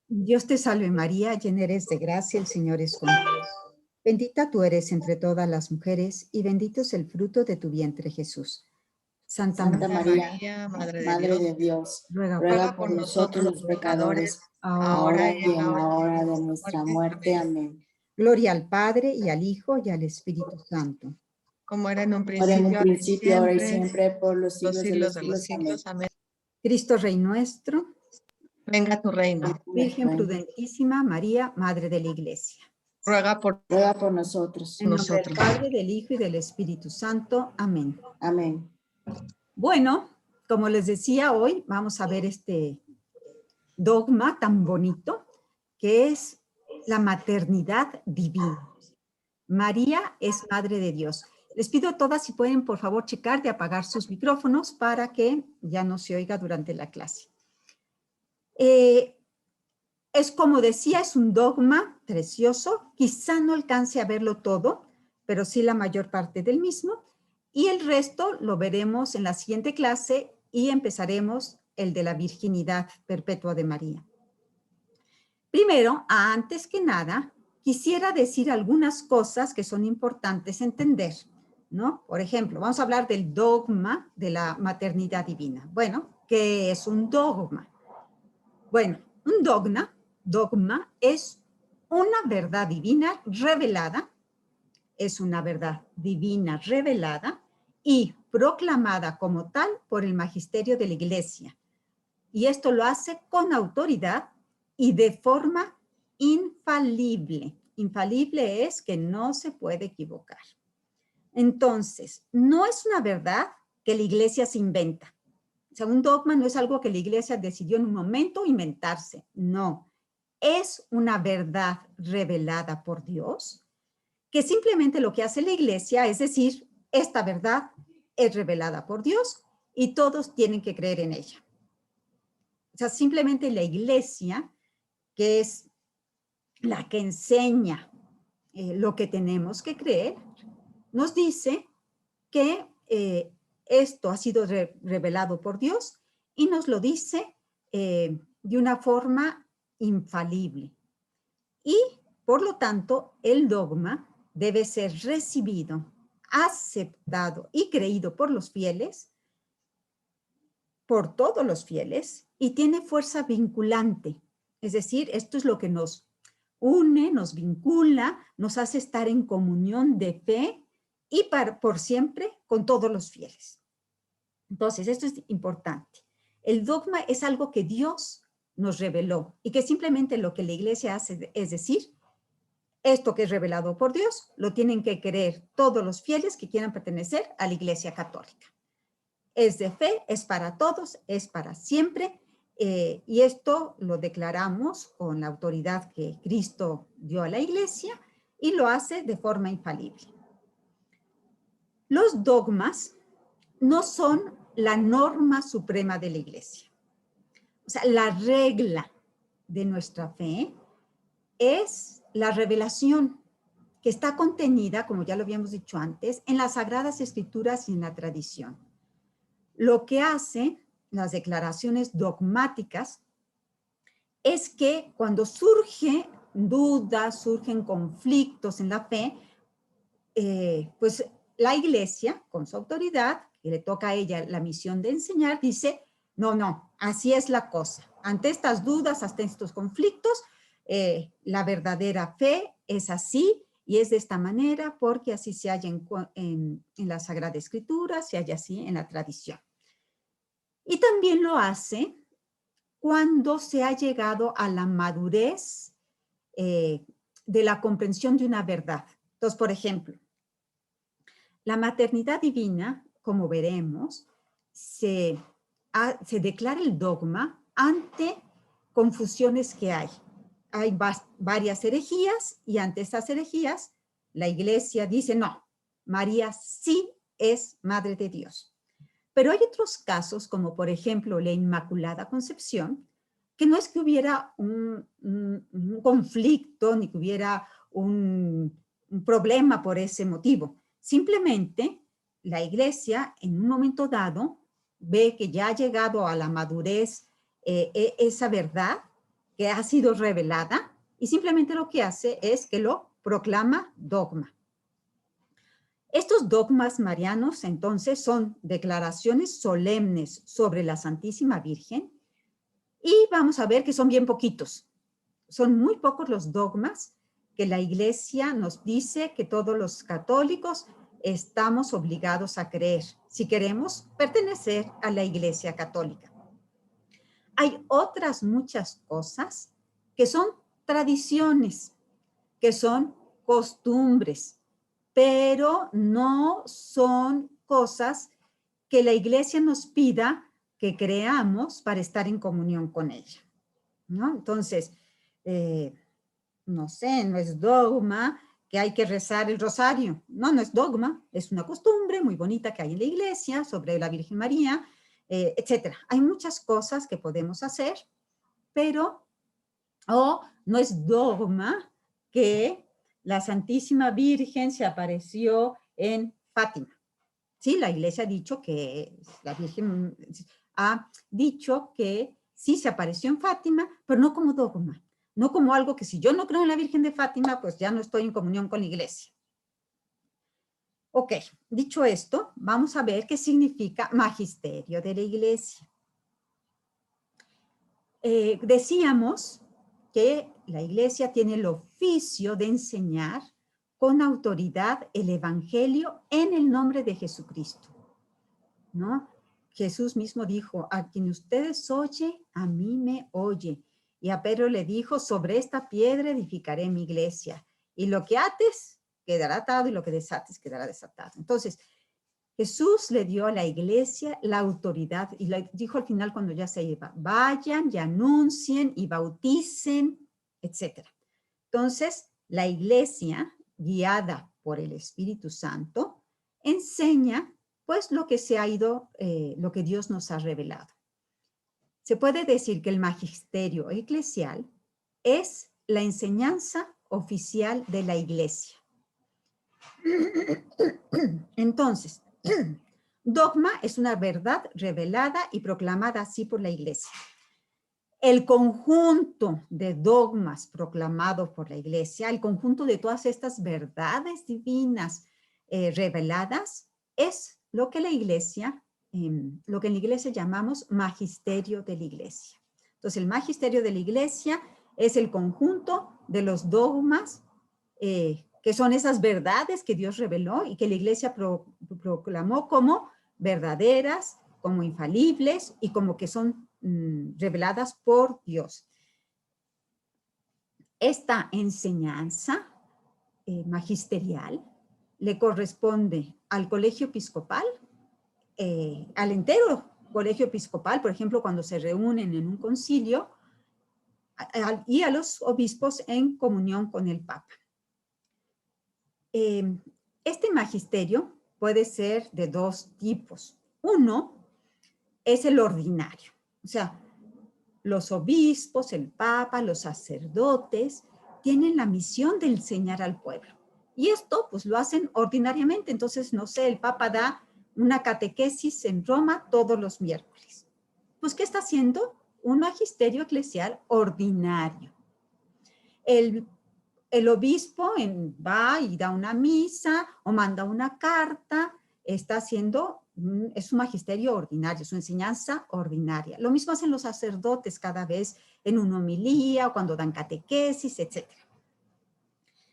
Dios te salve María, llena eres de gracia, el Señor es contigo. Bendita tú eres entre todas las mujeres y bendito es el fruto de tu vientre Jesús. Santa Santa María, María, Madre de Dios, ruega ruega por por nosotros los pecadores, ahora. ahora y en la hora de nuestra muerte. Amén. Gloria al Padre, y al Hijo, y al Espíritu Santo. como era en un Ahora en un principio, ahora y siempre, por los siglos de los de los siglos. Amén. siglos. Amén. Cristo Rey nuestro, Venga tu reino. Virgen prudentísima, María, Madre de la Iglesia. Ruega por Ruega por nosotros. En nombre del Padre, del Hijo y del Espíritu Santo. Amén. Amén. Bueno, como les decía, hoy vamos a ver este dogma tan bonito que es la maternidad divina. María es Madre de Dios. Les pido a todas si pueden, por favor, checar de apagar sus micrófonos para que ya no se oiga durante la clase. Es como decía, es un dogma precioso. Quizá no alcance a verlo todo, pero sí la mayor parte del mismo. Y el resto lo veremos en la siguiente clase y empezaremos el de la virginidad perpetua de María. Primero, antes que nada, quisiera decir algunas cosas que son importantes entender, ¿no? Por ejemplo, vamos a hablar del dogma de la maternidad divina. Bueno, ¿qué es un dogma? Bueno, un dogma es una verdad divina revelada, es una verdad divina revelada y proclamada como tal por el magisterio de la Iglesia. Y esto lo hace con autoridad y de forma infalible. Infalible es que no se puede equivocar. Entonces, no es una verdad que la Iglesia se inventa. O sea, un dogma no es algo que la Iglesia decidió en un momento inventarse. No, es una verdad revelada por Dios, que simplemente lo que hace la Iglesia es decir, esta verdad es revelada por Dios y todos tienen que creer en ella. O sea, simplemente la Iglesia, que es la que enseña lo que tenemos que creer, nos dice que esto ha sido revelado por Dios y nos lo dice de una forma infalible. Y, por lo tanto, el dogma debe ser recibido, aceptado y creído por los fieles, por todos los fieles, y tiene fuerza vinculante. Es decir, esto es lo que nos une, nos vincula, nos hace estar en comunión de fe y por siempre con todos los fieles. Entonces, esto es importante. El dogma es algo que Dios nos reveló y que simplemente lo que la Iglesia hace es decir, esto que es revelado por Dios lo tienen que creer todos los fieles que quieran pertenecer a la Iglesia Católica. Es de fe, es para todos, es para siempre, y esto lo declaramos con la autoridad que Cristo dio a la Iglesia y lo hace de forma infalible. Los dogmas no son la norma suprema de la Iglesia. O sea, la regla de nuestra fe es la revelación que está contenida, como ya lo habíamos dicho antes, en las Sagradas Escrituras y en la tradición. Lo que hace las declaraciones dogmáticas es que cuando surgen dudas, surgen conflictos en la fe, pues la Iglesia, con su autoridad, que le toca a ella la misión de enseñar, dice, no, así es la cosa. Ante estas dudas, ante estos conflictos, la verdadera fe es así y es de esta manera porque así se halla en la Sagrada Escritura, se halla así en la tradición. Y también lo hace cuando se ha llegado a la madurez de la comprensión de una verdad. Entonces, por ejemplo, la maternidad divina, como veremos, se declara el dogma ante confusiones que hay. Hay varias herejías y ante estas herejías la Iglesia dice, no, María sí es Madre de Dios. Pero hay otros casos, como por ejemplo la Inmaculada Concepción, que no es que hubiera un conflicto ni que hubiera un problema por ese motivo. Simplemente la Iglesia en un momento dado ve que ya ha llegado a la madurez esa verdad que ha sido revelada y simplemente lo que hace es que lo proclama dogma. Estos dogmas marianos, entonces, son declaraciones solemnes sobre la Santísima Virgen y vamos a ver que son bien poquitos. Son muy pocos los dogmas que la Iglesia nos dice que todos los católicos estamos obligados a creer si queremos pertenecer a la Iglesia Católica. Hay otras muchas cosas que son tradiciones, que son costumbres, pero no son cosas que la Iglesia nos pida que creamos para estar en comunión con ella, ¿no? Entonces, no sé, no es dogma que hay que rezar el rosario. No, no es dogma, es una costumbre muy bonita que hay en la Iglesia sobre la Virgen María, etcétera. Hay muchas cosas que podemos hacer, pero no es dogma que la Santísima Virgen se apareció en Fátima. Sí, la Iglesia ha dicho que la Virgen ha dicho que sí se apareció en Fátima, pero no como dogma, no como algo que si yo no creo en la Virgen de Fátima, pues ya no estoy en comunión con la Iglesia. Ok, dicho esto, vamos a ver qué significa magisterio de la Iglesia. Decíamos que la Iglesia tiene el oficio de enseñar con autoridad el Evangelio en el nombre de Jesucristo, ¿no? Jesús mismo dijo, a quien ustedes oye, a mí me oye. Y a Pedro le dijo, sobre esta piedra edificaré mi iglesia. Y lo que ates quedará atado y lo que desates quedará desatado. Entonces, Jesús le dio a la iglesia la autoridad y le dijo al final cuando ya se iba, vayan y anuncien y bauticen, etc. Entonces, la iglesia, guiada por el Espíritu Santo, enseña pues lo que se ha ido, lo que Dios nos ha revelado. Se puede decir que el magisterio eclesial es la enseñanza oficial de la iglesia. Entonces, dogma es una verdad revelada y proclamada así por la iglesia. El conjunto de dogmas proclamados por la iglesia, el conjunto de todas estas verdades divinas reveladas, es lo que la iglesia, lo que en la iglesia llamamos magisterio de la iglesia. Entonces, el magisterio de la iglesia es el conjunto de los dogmas que son esas verdades que Dios reveló y que la iglesia proclamó como verdaderas, como infalibles y como que son reveladas por Dios. Esta enseñanza magisterial le corresponde al colegio episcopal, al entero colegio episcopal, por ejemplo, cuando se reúnen en un concilio, y a los obispos en comunión con el Papa. Este magisterio puede ser de dos tipos. Uno es el ordinario, o sea, los obispos, el Papa, los sacerdotes tienen la misión de enseñar al pueblo. Y esto pues lo hacen ordinariamente. Entonces, no sé, el Papa da una catequesis en Roma todos los miércoles. Pues, ¿qué está haciendo? Un magisterio eclesial ordinario. El obispo va y da una misa o manda una carta, está haciendo, es un magisterio ordinario, su enseñanza ordinaria. Lo mismo hacen los sacerdotes cada vez en una homilía o cuando dan catequesis, etc.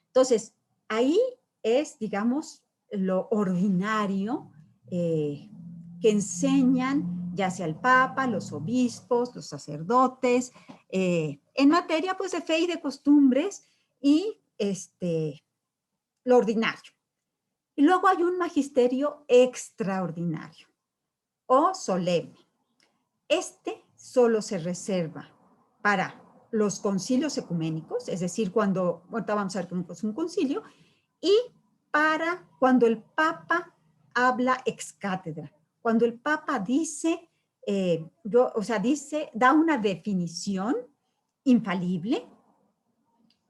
Entonces, ahí es, digamos, lo ordinario que enseñan ya sea el Papa, los obispos, los sacerdotes, en materia pues de fe y de costumbres, y lo ordinario. Y luego hay un magisterio extraordinario o solemne. Este solo se reserva para los concilios ecuménicos, es decir, cuando, ahorita vamos a ver cómo es un concilio, y para cuando el Papa habla ex cátedra, cuando el Papa dice, da una definición infalible,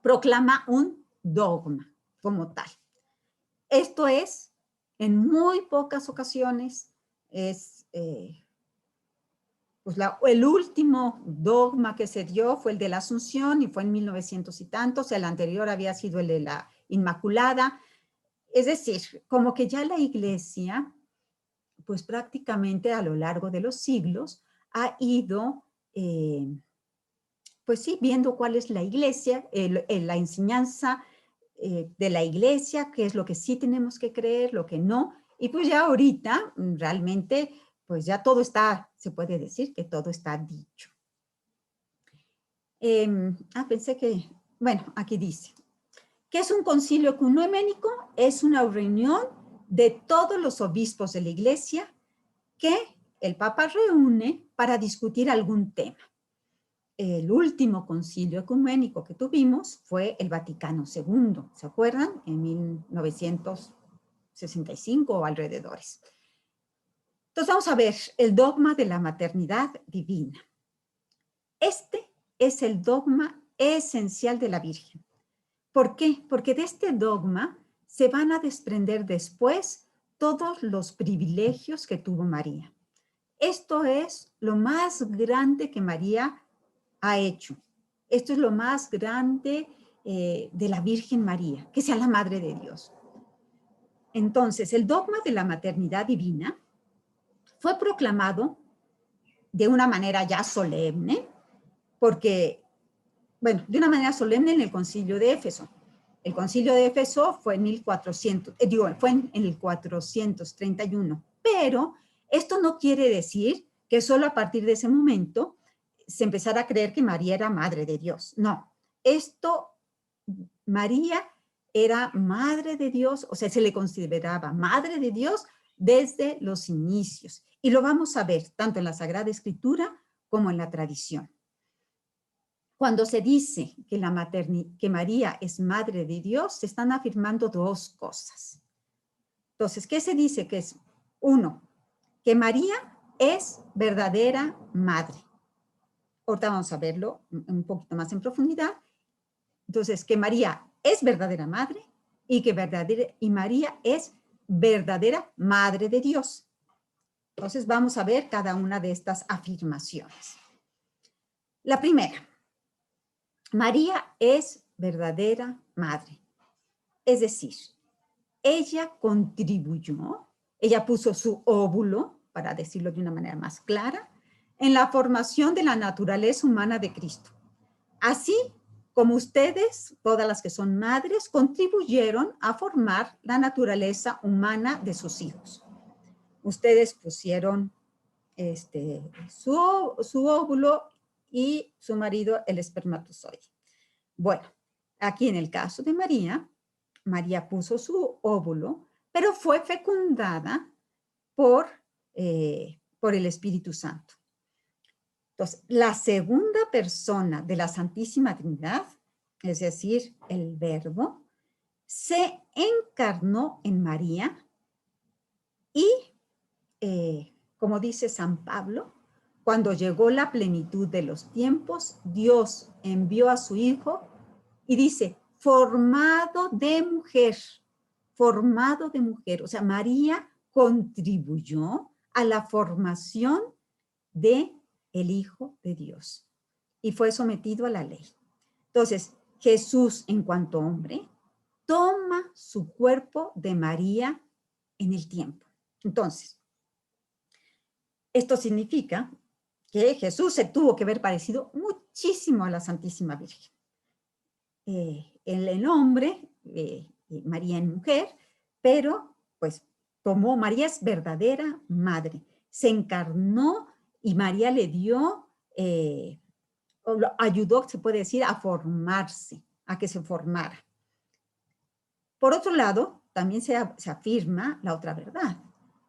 proclama un dogma como tal. Esto es, en muy pocas ocasiones, pues el último dogma que se dio fue el de la Asunción y fue en 1900 y tantos. El anterior había sido el de la Inmaculada. Es decir, como que ya la Iglesia, pues prácticamente a lo largo de los siglos, ha ido, pues sí, viendo cuál es la Iglesia, la enseñanza de la Iglesia, qué es lo que sí tenemos que creer, lo que no. Y pues ya ahorita realmente, pues ya todo está, se puede decir que todo está dicho. Pensé que, bueno, aquí dice, ¿qué es un concilio ecuménico? Es una reunión de todos los obispos de la Iglesia que el Papa reúne para discutir algún tema. El último concilio ecuménico que tuvimos fue el Vaticano II, ¿se acuerdan? En 1965 o alrededores. Entonces vamos a ver el dogma de la maternidad divina. Este es el dogma esencial de la Virgen. ¿Por qué? Porque de este dogma se van a desprender después todos los privilegios que tuvo María. Esto es lo más grande que María ha hecho. Esto es lo más grande de la Virgen María, que sea la Madre de Dios. Entonces, el dogma de la maternidad divina fue proclamado de una manera ya solemne, porque, bueno, de una manera solemne en el Concilio de Éfeso. El Concilio de Éfeso fue en 431, pero esto no quiere decir que solo a partir de ese momento se empezara a creer que María era Madre de Dios. No, María era Madre de Dios, o sea, se le consideraba Madre de Dios desde los inicios. Y lo vamos a ver tanto en la Sagrada Escritura como en la tradición. Cuando se dice que María es Madre de Dios, se están afirmando dos cosas. Entonces, ¿qué se dice? Que es, uno, que María es verdadera madre. Ahorita vamos a verlo un poquito más en profundidad. Entonces, que María es verdadera madre y María es verdadera Madre de Dios. Entonces, vamos a ver cada una de estas afirmaciones. La primera, María es verdadera madre. Es decir, ella contribuyó, ella puso su óvulo, para decirlo de una manera más clara, en la formación de la naturaleza humana de Cristo. Así como ustedes, todas las que son madres, contribuyeron a formar la naturaleza humana de sus hijos. Ustedes pusieron su óvulo y su marido el espermatozoide. Bueno, aquí en el caso de María, María puso su óvulo, pero fue fecundada por el Espíritu Santo. Entonces, la segunda persona de la Santísima Trinidad, es decir, el Verbo, se encarnó en María y, como dice San Pablo, cuando llegó la plenitud de los tiempos, Dios envió a su Hijo y dice, formado de mujer, o sea, María contribuyó a la formación de el Hijo de Dios y fue sometido a la ley. Entonces, Jesús, en cuanto hombre, toma su cuerpo de María en el tiempo. Entonces, esto significa que Jesús se tuvo que ver parecido muchísimo a la Santísima Virgen. Él en hombre, María en mujer, pero pues María es verdadera madre, se encarnó y María le dio, ayudó, se puede decir, a formarse, a que se formara. Por otro lado, también se afirma la otra verdad,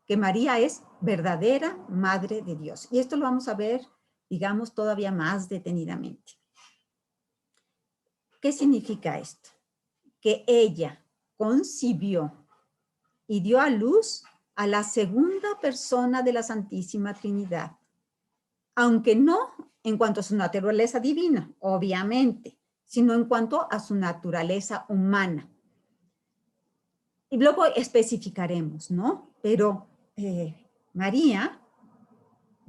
que María es verdadera Madre de Dios. Y esto lo vamos a ver, digamos, todavía más detenidamente. ¿Qué significa esto? Que ella concibió y dio a luz a la segunda persona de la Santísima Trinidad, aunque no en cuanto a su naturaleza divina, obviamente, sino en cuanto a su naturaleza humana. Y luego especificaremos, ¿no? Pero María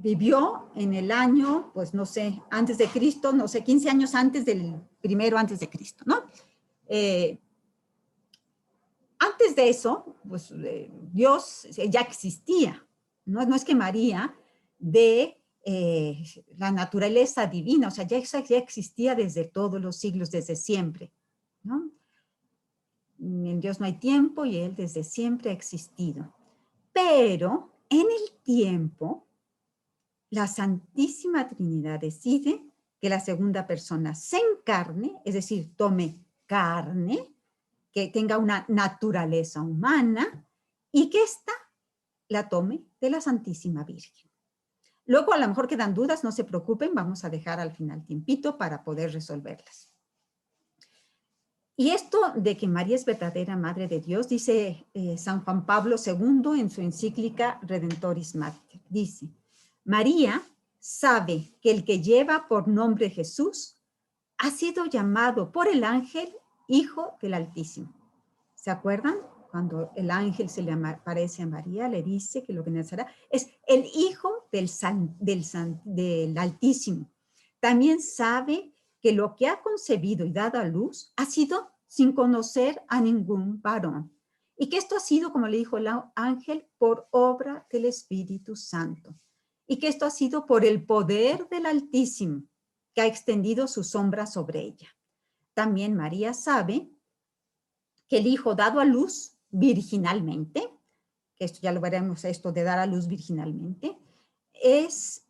vivió en el año, pues no sé, antes de Cristo, no sé, 15 años antes del primero antes de Cristo, ¿no? Antes de eso, pues Dios ya existía, ¿no? No es que María de la naturaleza divina, o sea, ya existía desde todos los siglos, desde siempre, ¿no? En Dios no hay tiempo y Él desde siempre ha existido. Pero en el tiempo, la Santísima Trinidad decide que la segunda persona se encarne, es decir, tome carne, que tenga una naturaleza humana y que ésta la tome de la Santísima Virgen. Luego a lo mejor quedan dudas, no se preocupen, vamos a dejar al final tiempito para poder resolverlas. Y esto de que María es verdadera Madre de Dios, dice San Juan Pablo II en su encíclica Redentoris Mater. Dice, María sabe que el que lleva por nombre Jesús ha sido llamado por el ángel Hijo del Altísimo. ¿Se acuerdan? Cuando el ángel se le aparece a María, le dice que lo que nacerá es el Hijo del Altísimo. También sabe que lo que ha concebido y dado a luz ha sido sin conocer a ningún varón. Y que esto ha sido, como le dijo el ángel, por obra del Espíritu Santo. Y que esto ha sido por el poder del Altísimo, que ha extendido su sombra sobre ella. También María sabe que el Hijo dado a luz virginalmente, que esto ya lo veremos, esto de dar a luz virginalmente, es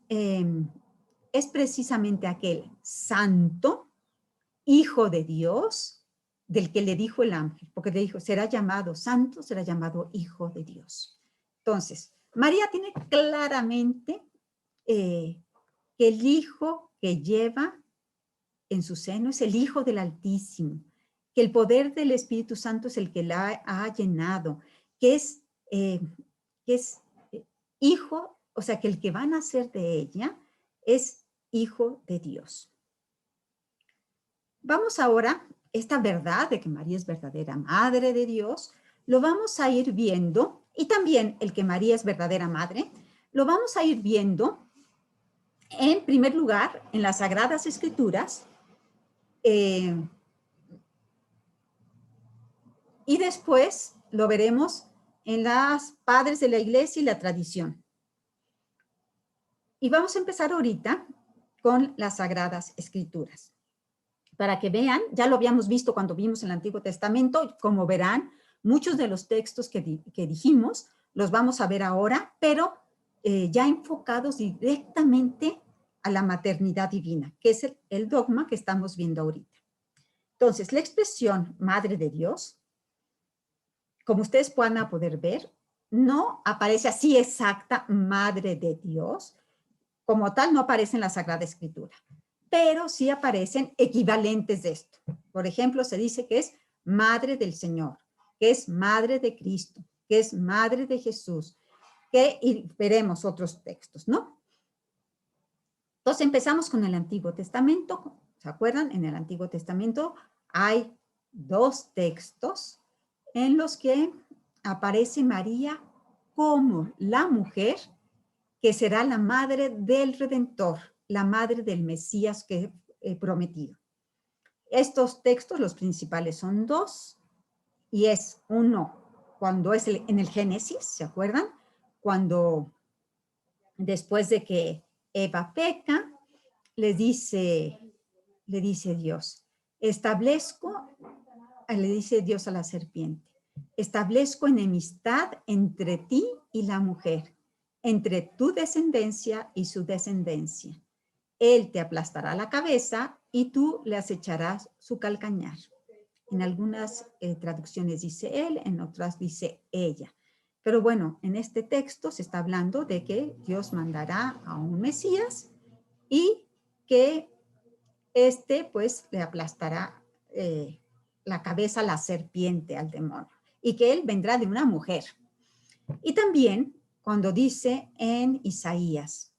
precisamente aquel santo Hijo de Dios del que le dijo el ángel, porque le dijo, será llamado santo, será llamado Hijo de Dios. Entonces, María tiene claramente que el Hijo que lleva en su seno es el Hijo del Altísimo, que el poder del Espíritu Santo es el que la ha llenado, que es hijo, o sea, que el que va a nacer de ella es Hijo de Dios. Vamos ahora, esta verdad de que María es verdadera Madre de Dios, lo vamos a ir viendo, y también el que María es verdadera Madre, lo vamos a ir viendo, en primer lugar, en las Sagradas Escrituras, y después lo veremos en las padres de la iglesia y la tradición. Y vamos a empezar ahorita con las Sagradas Escrituras. Para que vean, ya lo habíamos visto cuando vimos el Antiguo Testamento, como verán, muchos de los textos que dijimos los vamos a ver ahora, pero ya enfocados directamente a la maternidad divina, que es el dogma que estamos viendo ahorita. Entonces, la expresión Madre de Dios, como ustedes puedan poder ver, no aparece así exacta Madre de Dios, como tal no aparece en la Sagrada Escritura, pero sí aparecen equivalentes de esto. Por ejemplo, se dice que es Madre del Señor, que es Madre de Cristo, que es Madre de Jesús, y veremos otros textos, ¿no? Entonces empezamos con el Antiguo Testamento. ¿Se acuerdan? En el Antiguo Testamento hay dos textos en los que aparece María como la mujer que será la madre del Redentor, la madre del Mesías que he prometido. Estos textos, los principales son dos, y es uno, cuando es en el Génesis, ¿se acuerdan? Cuando después de que Eva peca, le dice Dios, le dice Dios a la serpiente, establezco enemistad entre ti y la mujer, entre tu descendencia y su descendencia. Él te aplastará la cabeza y tú le acecharás su calcañar. En algunas traducciones dice él, en otras dice ella. Pero bueno, en este texto se está hablando de que Dios mandará a un Mesías y que pues le aplastará la cabeza a la serpiente, al demonio, y que él vendrá de una mujer. Y también cuando dice en Isaías,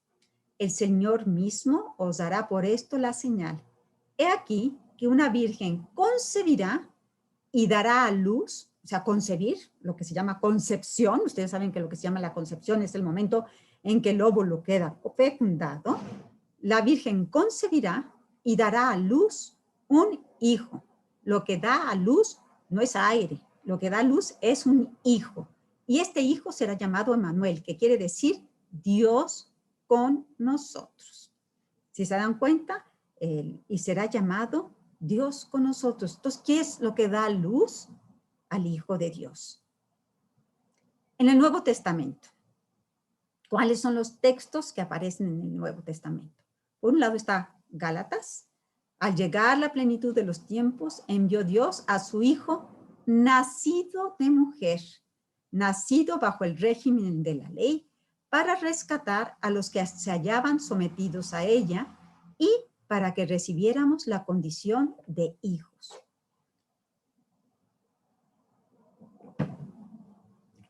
el Señor mismo os dará por esto la señal. He aquí que una virgen concebirá y dará a luz, o sea, concebir, lo que se llama concepción. Ustedes saben que lo que se llama la concepción es el momento en que el óvulo queda fecundado, la Virgen concebirá y dará a luz un hijo. Lo que da a luz no es aire, lo que da a luz es un hijo. Y este hijo será llamado Emmanuel, que quiere decir Dios con nosotros. Si se dan cuenta, y será llamado Dios con nosotros. Entonces, ¿qué es lo que da luz al Hijo de Dios? En el Nuevo Testamento, ¿cuáles son los textos que aparecen en el Nuevo Testamento? Por un lado está Gálatas. Al llegar la plenitud de los tiempos, envió Dios a su Hijo, nacido de mujer, nacido bajo el régimen de la ley, para rescatar a los que se hallaban sometidos a ella y para que recibiéramos la condición de hijos.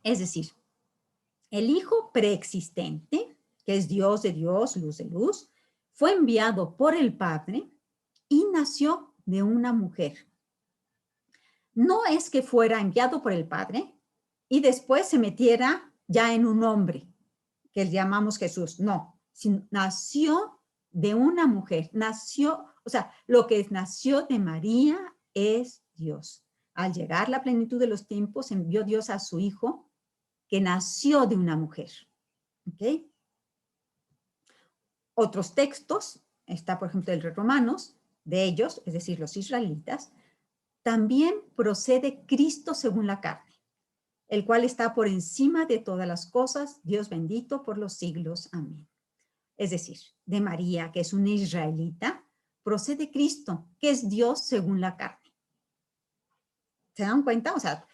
Es decir, el Hijo preexistente, que es Dios de Dios, luz de luz, fue enviado por el Padre y nació de una mujer. No es que fuera enviado por el Padre y después se metiera ya en un hombre, que le llamamos Jesús. No, nació de una mujer, nació, o sea, lo que nació de María es Dios. Al llegar la plenitud de los tiempos, envió Dios a su Hijo, que nació de una mujer. ¿Ok? Otros textos, está por ejemplo el de Romanos, de ellos, es decir, los israelitas, también procede Cristo según la carne, el cual está por encima de todas las cosas, Dios bendito por los siglos. Amén. Es decir, de María, que es una israelita, procede Cristo, que es Dios según la carne. ¿Se dan cuenta? O sea,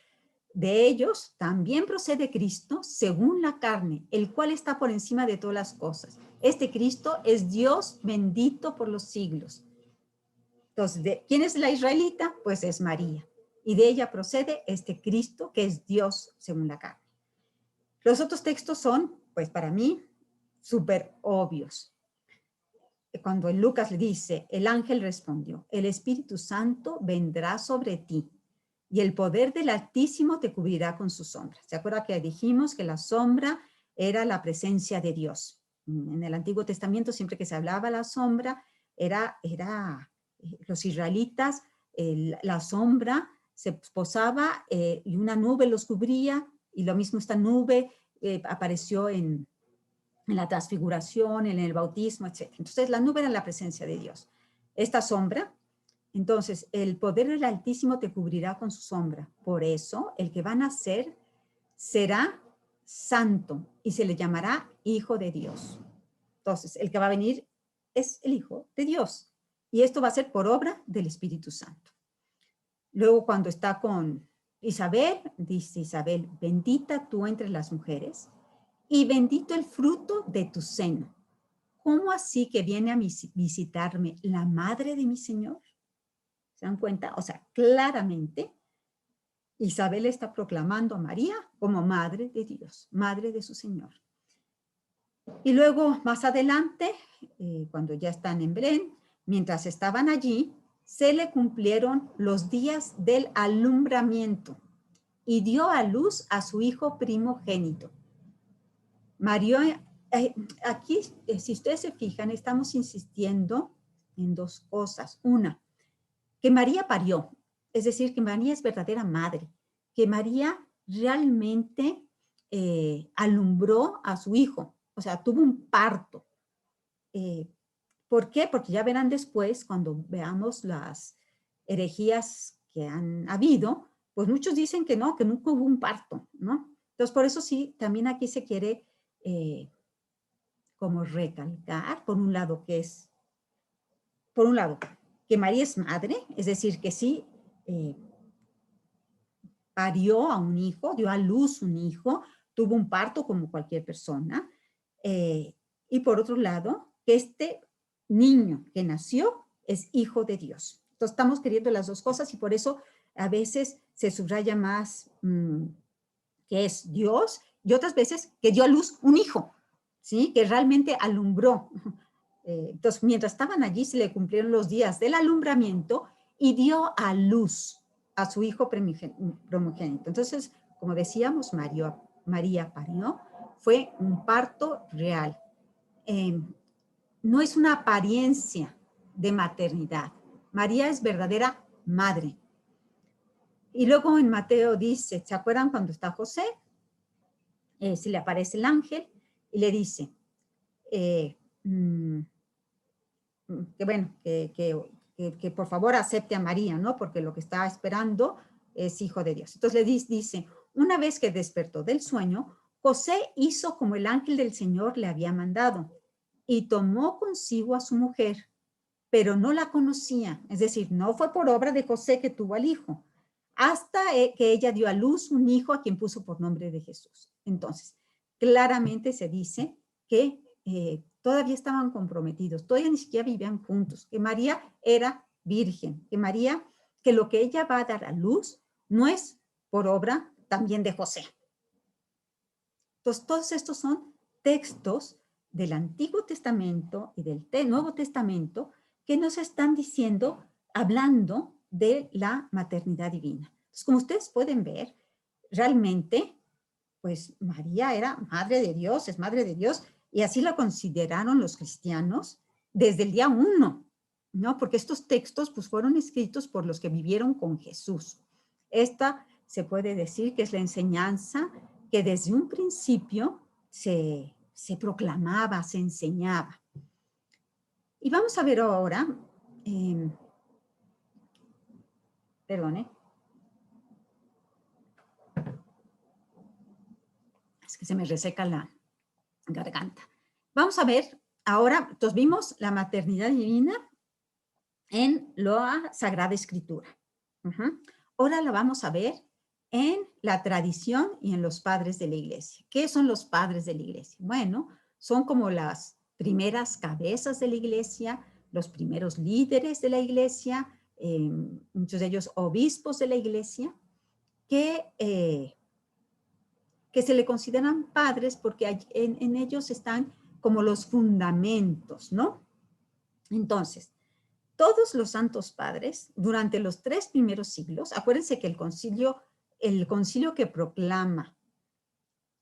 de ellos también procede Cristo según la carne, el cual está por encima de todas las cosas. Este Cristo es Dios bendito por los siglos. Entonces, ¿quién es la israelita? Pues es María. Y de ella procede este Cristo que es Dios según la carne. Los otros textos son, pues para mí, súper obvios. Cuando en Lucas le dice, el ángel respondió, el Espíritu Santo vendrá sobre ti y el poder del Altísimo te cubrirá con su sombra. ¿Se acuerda que dijimos que la sombra era la presencia de Dios? En el Antiguo Testamento, siempre que se hablaba la sombra, era los israelitas, la sombra se posaba y una nube los cubría, y lo mismo esta nube apareció en la transfiguración, en el bautismo, etc. Entonces la nube era la presencia de Dios. Esta sombra, entonces el poder del Altísimo te cubrirá con su sombra. Por eso el que va a nacer será santo y se le llamará Hijo de Dios. Entonces el que va a venir es el Hijo de Dios. Y esto va a ser por obra del Espíritu Santo. Luego cuando está con Isabel, dice Isabel, bendita tú entre las mujeres y bendito el fruto de tu seno. ¿Cómo así que viene a visitarme la madre de mi Señor? ¿Se dan cuenta? O sea, claramente Isabel está proclamando a María como madre de Dios, madre de su Señor. Y luego más adelante, cuando ya están en Belén, mientras estaban allí, se le cumplieron los días del alumbramiento y dio a luz a su hijo primogénito. María, aquí, si ustedes se fijan, estamos insistiendo en dos cosas. Una, que María parió, es decir, que María es verdadera madre, que María realmente alumbró a su hijo, o sea, tuvo un parto. ¿Por qué? Porque ya verán después, cuando veamos las herejías que han habido, pues muchos dicen que no, que nunca hubo un parto, ¿no? Entonces, por eso sí, también aquí se quiere como recalcar, por un lado, que María es madre, es decir, que sí parió a un hijo, dio a luz un hijo, tuvo un parto como cualquier persona, y por otro lado, que este niño que nació es hijo de Dios. Entonces estamos queriendo las dos cosas y por eso a veces se subraya más que es Dios y otras veces que dio a luz un hijo, ¿sí? Que realmente alumbró. Entonces, mientras estaban allí, se le cumplieron los días del alumbramiento y dio a luz a su hijo primogénito. Entonces, como decíamos, María parió, fue un parto real. No es una apariencia de maternidad. María es verdadera madre. Y luego en Mateo dice, ¿se acuerdan cuando está José? Se le aparece el ángel y le dice que bueno, que por favor acepte a María, ¿no? Porque lo que está esperando es hijo de Dios. Entonces le dice, una vez que despertó del sueño, José hizo como el ángel del Señor le había mandado y tomó consigo a su mujer, pero no la conocía. Es decir, no fue por obra de José que tuvo al hijo, hasta que ella dio a luz un hijo a quien puso por nombre de Jesús. Entonces, claramente se dice que todavía estaban comprometidos, todavía ni siquiera vivían juntos, que María era virgen, que María, que lo que ella va a dar a luz no es por obra también de José. Entonces, todos estos son textos del Antiguo Testamento y del Nuevo Testamento que nos están diciendo, hablando de la maternidad divina. Entonces, como ustedes pueden ver, realmente, pues María era madre de Dios, es madre de Dios, y así la consideraron los cristianos desde el día 1, ¿no? Porque estos textos pues fueron escritos por los que vivieron con Jesús. Esta se puede decir que es la enseñanza que desde un principio se proclamaba, se enseñaba. Y vamos a ver ahora, perdone, es que se me reseca la garganta. Vamos a ver ahora, entonces vimos la maternidad divina en la Sagrada Escritura. Ahora la vamos a ver en la tradición y en los padres de la iglesia. ¿Qué son los padres de la iglesia? Bueno, son como las primeras cabezas de la iglesia, los primeros líderes de la iglesia, muchos de ellos obispos de la iglesia, que se le consideran padres porque en ellos están como los fundamentos, ¿no? Entonces, todos los santos padres, durante los 3 primeros siglos, acuérdense que el concilio que proclama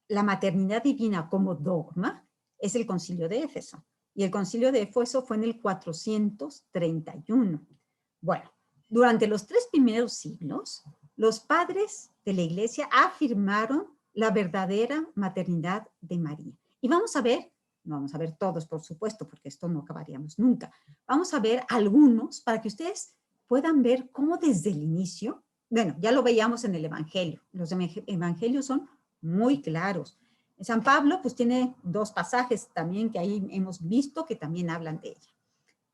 la maternidad divina como dogma es el concilio de Éfeso. Y el concilio de Éfeso fue en el 431. Bueno, durante los 3 primeros siglos, los padres de la iglesia afirmaron la verdadera maternidad de María. Y vamos a ver, no vamos a ver todos, por supuesto, porque esto no acabaríamos nunca. Vamos a ver algunos para que ustedes puedan ver cómo desde el inicio, bueno, ya lo veíamos en el Evangelio. Los evangelios son muy claros. San Pablo, pues tiene 2 pasajes también que ahí hemos visto que también hablan de ella.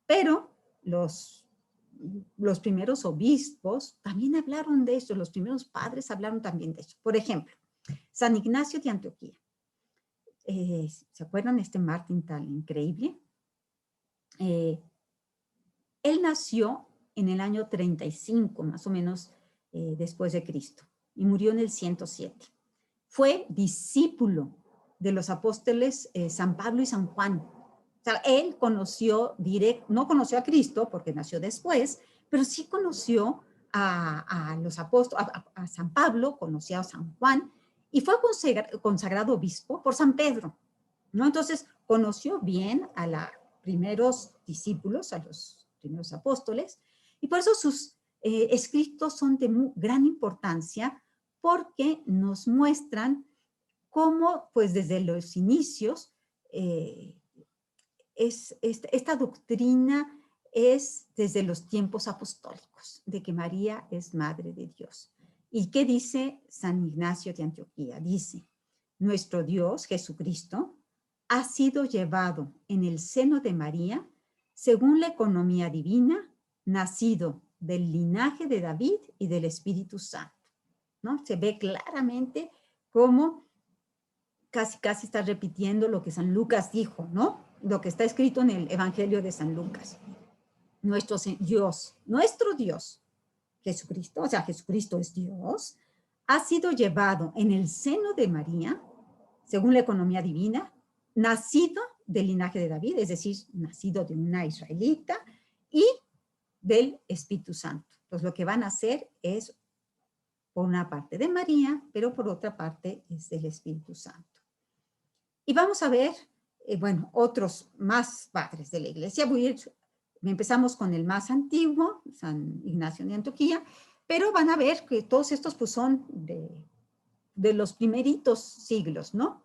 Pero los primeros obispos también hablaron de eso, los primeros padres hablaron también de eso. Por ejemplo, San Ignacio de Antioquía. ¿Se acuerdan de este mártir tan increíble? Él nació en el año 35, más o menos después de Cristo, y murió en el 107. Fue discípulo de los apóstoles San Pablo y San Juan. O sea, él no conoció a Cristo porque nació después, pero sí conoció a los apóstoles, a San Pablo, conoció a San Juan, y fue consagrado obispo por San Pedro, ¿no? Entonces, conoció bien a los primeros discípulos, a los primeros apóstoles, y por eso sus escritos son de gran importancia, porque nos muestran cómo, pues desde los inicios, esta doctrina es desde los tiempos apostólicos, de que María es Madre de Dios. ¿Y qué dice San Ignacio de Antioquía? Dice, nuestro Dios, Jesucristo, ha sido llevado en el seno de María según la economía divina, nacido del linaje de David y del Espíritu Santo, ¿no? Se ve claramente cómo casi está repitiendo lo que San Lucas dijo, ¿no? Lo que está escrito en el Evangelio de San Lucas. Nuestro Dios, Jesucristo, o sea, Jesucristo es Dios, ha sido llevado en el seno de María, según la economía divina, nacido del linaje de David, es decir, nacido de una israelita, y del Espíritu Santo. Entonces, lo que van a hacer es, por una parte de María, pero por otra parte es del Espíritu Santo. Y vamos a ver, bueno, otros más padres de la iglesia. Empezamos con el más antiguo, San Ignacio de Antioquía, pero van a ver que todos estos pues son de los primeritos siglos, ¿no?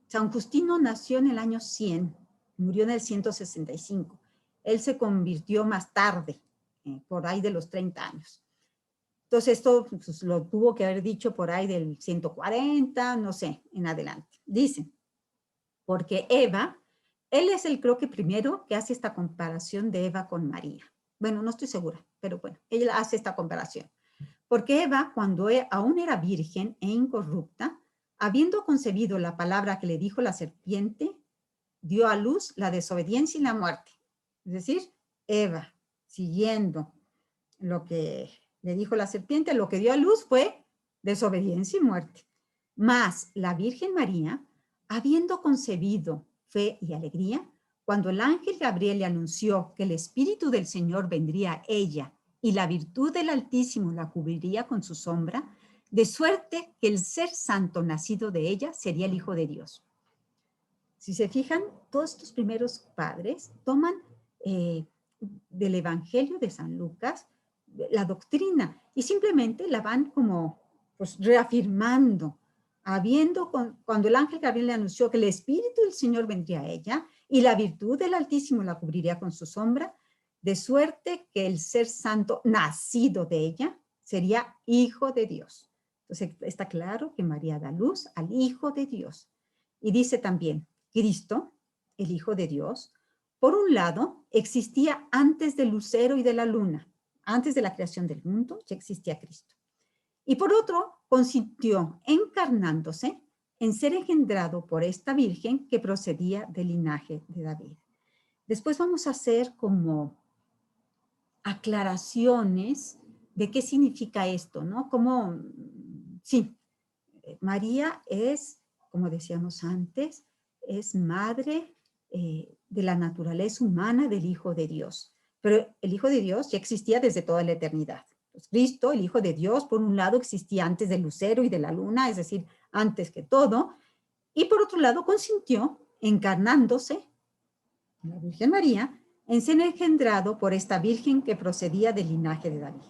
San Justino nació en el año 100, murió en el 165. Él se convirtió más tarde, por ahí de los 30 años. Entonces esto pues, lo tuvo que haber dicho por ahí del 140, no sé, en adelante. Dicen, porque Eva, él es el creo que primero que hace esta comparación de Eva con María. Bueno, no estoy segura, pero bueno, él hace esta comparación. Porque Eva, cuando aún era virgen e incorrupta, habiendo concebido la palabra que le dijo la serpiente, dio a luz la desobediencia y la muerte. Es decir, Eva, siguiendo lo que le dijo la serpiente, lo que dio a luz fue desobediencia y muerte. Mas la Virgen María, habiendo concebido fe y alegría, cuando el ángel Gabriel le anunció que el Espíritu del Señor vendría a ella y la virtud del Altísimo la cubriría con su sombra, de suerte que el ser santo nacido de ella sería el Hijo de Dios. Si se fijan, todos estos primeros padres toman del Evangelio de San Lucas la doctrina y simplemente la van como pues, reafirmando, cuando el ángel Gabriel le anunció que el Espíritu del Señor vendría a ella y la virtud del Altísimo la cubriría con su sombra, de suerte que el ser santo nacido de ella sería Hijo de Dios. Entonces está claro que María da luz al Hijo de Dios. Y dice también, Cristo, el Hijo de Dios, por un lado, existía antes del lucero y de la luna. Antes de la creación del mundo ya existía Cristo. Y por otro, consintió encarnándose en ser engendrado por esta virgen que procedía del linaje de David. Después vamos a hacer como aclaraciones de qué significa esto, ¿no? Como, sí, María es, como decíamos antes, es madre de la naturaleza humana del Hijo de Dios. Pero el Hijo de Dios ya existía desde toda la eternidad. Pues Cristo, el Hijo de Dios, por un lado existía antes del lucero y de la luna, es decir, antes que todo, y por otro lado consintió, encarnándose, la Virgen María, en ser engendrado por esta Virgen que procedía del linaje de David.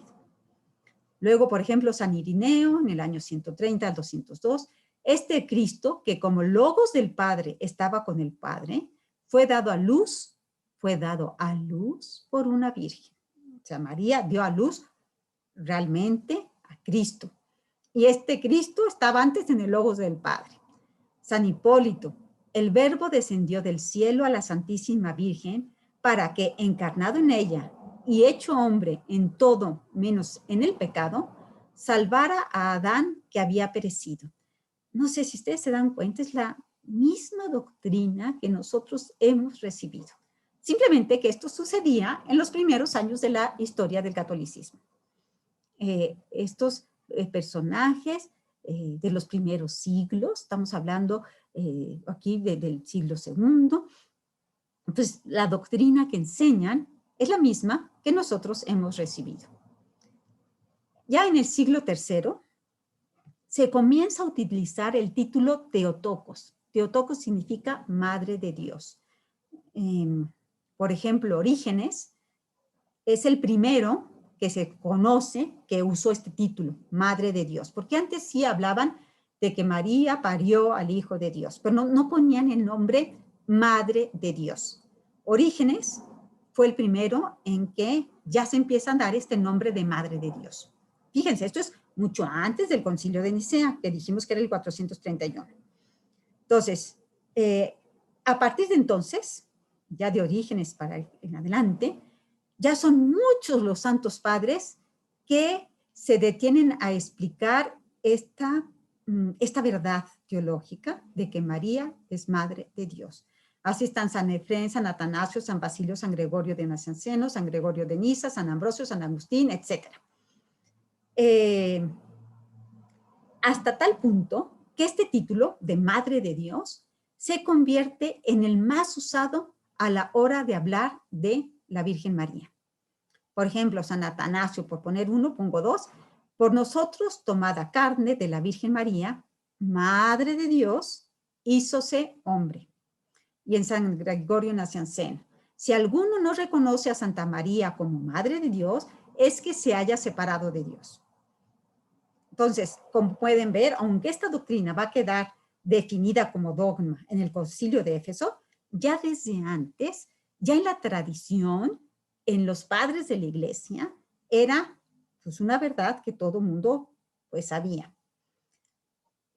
Luego, por ejemplo, San Irineo, en el año 130 al 202, este Cristo, que como logos del Padre estaba con el Padre, fue dado a luz por una virgen. O sea, María dio a luz realmente a Cristo. Y este Cristo estaba antes en el logos del Padre. San Hipólito, el Verbo descendió del cielo a la Santísima Virgen para que, encarnado en ella y hecho hombre en todo menos en el pecado, salvara a Adán que había perecido. No sé si ustedes se dan cuenta, es la misma doctrina que nosotros hemos recibido. Simplemente que esto sucedía en los primeros años de la historia del catolicismo. Estos personajes de los primeros siglos, estamos hablando aquí del siglo II, pues la doctrina que enseñan es la misma que nosotros hemos recibido. Ya en el siglo III se comienza a utilizar el título Theotokos. Theotokos significa Madre de Dios. Por ejemplo, Orígenes es el primero que se conoce que usó este título, Madre de Dios, porque antes sí hablaban de que María parió al Hijo de Dios, pero no ponían el nombre Madre de Dios. Orígenes fue el primero en que ya se empieza a dar este nombre de Madre de Dios. Fíjense, esto es mucho antes del Concilio de Nicea, que dijimos que era el 431. Entonces, a partir de entonces, ya de Orígenes para en adelante, ya son muchos los santos padres que se detienen a explicar esta verdad teológica de que María es Madre de Dios. Así están San Efrén, San Atanasio, San Basilio, San Gregorio de Nacianceno, San Gregorio de Niza, San Ambrosio, San Agustín, etc. Hasta tal punto que este título de Madre de Dios se convierte en el más usado a la hora de hablar de la Virgen María. Por ejemplo, San Atanasio, por poner uno, pongo dos, por nosotros tomada carne de la Virgen María, Madre de Dios, hízose hombre. Y en San Gregorio Nacianceno, si alguno no reconoce a Santa María como Madre de Dios, es que se haya separado de Dios. Entonces, como pueden ver, aunque esta doctrina va a quedar definida como dogma en el Concilio de Éfeso, ya desde antes, ya en la tradición, en los padres de la Iglesia, era pues una verdad que todo mundo pues sabía.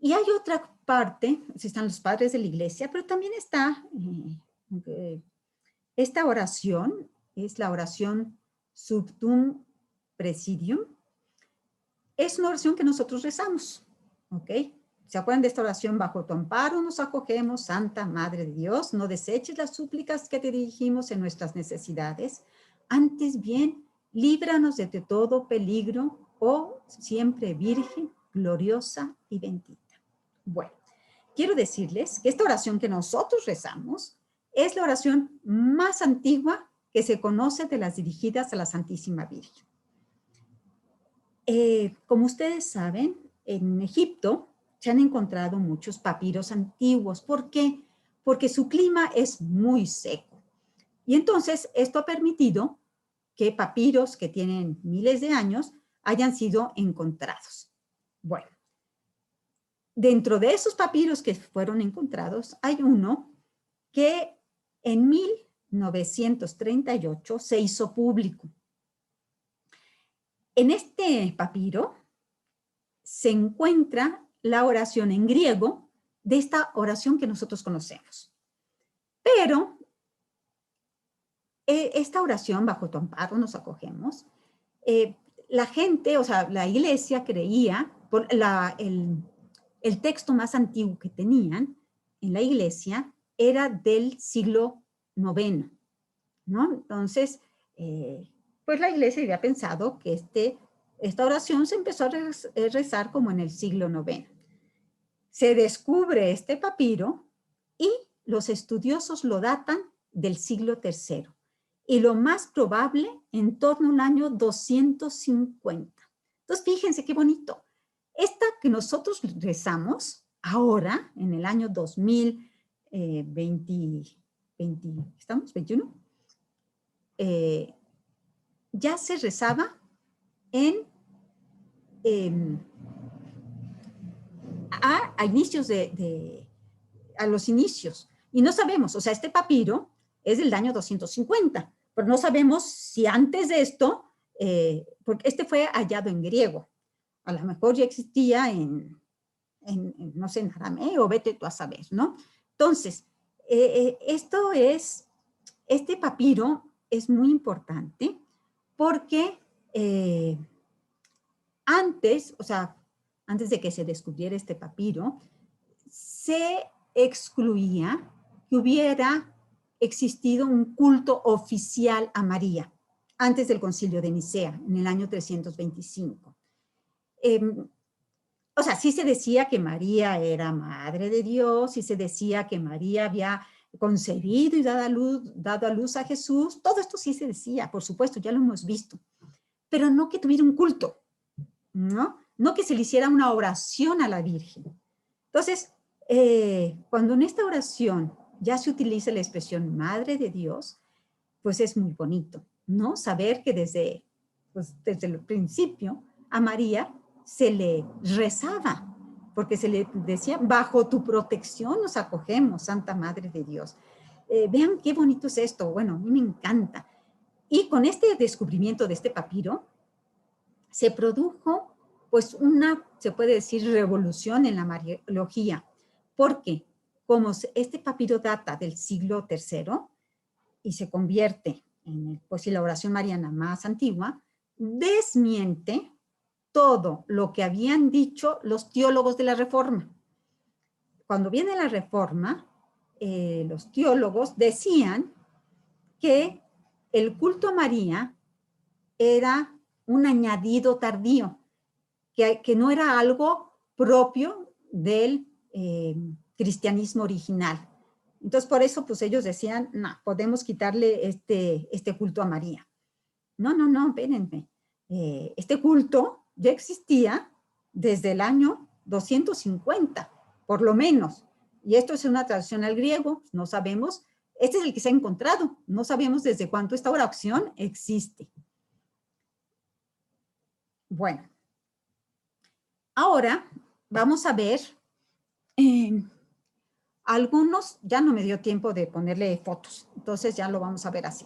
Y hay otra parte, están los padres de la Iglesia, pero también está esta oración, es la oración Subtum Presidium. Es una oración que nosotros rezamos, ¿ok? ¿Se acuerdan de esta oración? Bajo tu amparo nos acogemos, Santa Madre de Dios, no deseches las súplicas que te dirigimos en nuestras necesidades, antes bien, líbranos de todo peligro, oh siempre Virgen, gloriosa y bendita. Bueno, quiero decirles que esta oración que nosotros rezamos es la oración más antigua que se conoce de las dirigidas a la Santísima Virgen. Como ustedes saben, en Egipto se han encontrado muchos papiros antiguos. ¿Por qué? Porque su clima es muy seco. Y entonces esto ha permitido que papiros que tienen miles de años hayan sido encontrados. Bueno, dentro de esos papiros que fueron encontrados, hay uno que en 1938 se hizo público. En este papiro se encuentra la oración en griego de esta oración que nosotros conocemos. Pero esta oración, bajo tu amparo nos acogemos, la gente, o sea, la iglesia creía, por el texto más antiguo que tenían en la iglesia era del siglo IX, ¿no? Entonces, pues la iglesia había pensado que esta oración se empezó a rezar como en el siglo IX. Se descubre este papiro y los estudiosos lo datan del siglo III. Y lo más probable en torno al año 250. Entonces, fíjense qué bonito. Esta que nosotros rezamos ahora, en el año 2020, ¿estamos? ¿21? Ya se rezaba a inicios a los inicios. Y no sabemos, o sea, este papiro es del año 250, pero no sabemos si antes de esto, porque este fue hallado en griego, a lo mejor ya existía no sé, en arameo, vete tú a saber, ¿no? Entonces, este papiro es muy importante porque antes, o sea, antes de que se descubriera este papiro, se excluía que hubiera existido un culto oficial a María antes del Concilio de Nicea, en el año 325. O sea, sí se decía que María era Madre de Dios, sí se decía que María había concebido y dado a luz a Jesús, todo esto sí se decía, por supuesto, ya lo hemos visto, pero no que tuviera un culto, ¿no? No que se le hiciera una oración a la Virgen. Entonces, cuando en esta oración ya se utiliza la expresión Madre de Dios, pues es muy bonito, ¿no? Saber que desde el principio a María se le rezaba, porque se le decía, bajo tu protección nos acogemos, Santa Madre de Dios. Vean qué bonito es esto, bueno, a mí me encanta. Y con este descubrimiento de este papiro, se produjo pues se puede decir, revolución en la mariología, porque como este papiro data del siglo III y se convierte en pues, la oración mariana más antigua, desmiente todo lo que habían dicho los teólogos de la Reforma. Cuando viene la Reforma, los teólogos decían que el culto a María era un añadido tardío, que no era algo propio del cristianismo original. Entonces, por eso, pues ellos decían, no, podemos quitarle este culto a María. No, espérenme. Este culto ya existía desde el año 250, por lo menos. Y esto es una traducción al griego, no sabemos. Este es el que se ha encontrado. No sabemos desde cuándo esta oración existe. Bueno, ahora vamos a ver algunos, ya no me dio tiempo de ponerle fotos, entonces ya lo vamos a ver así.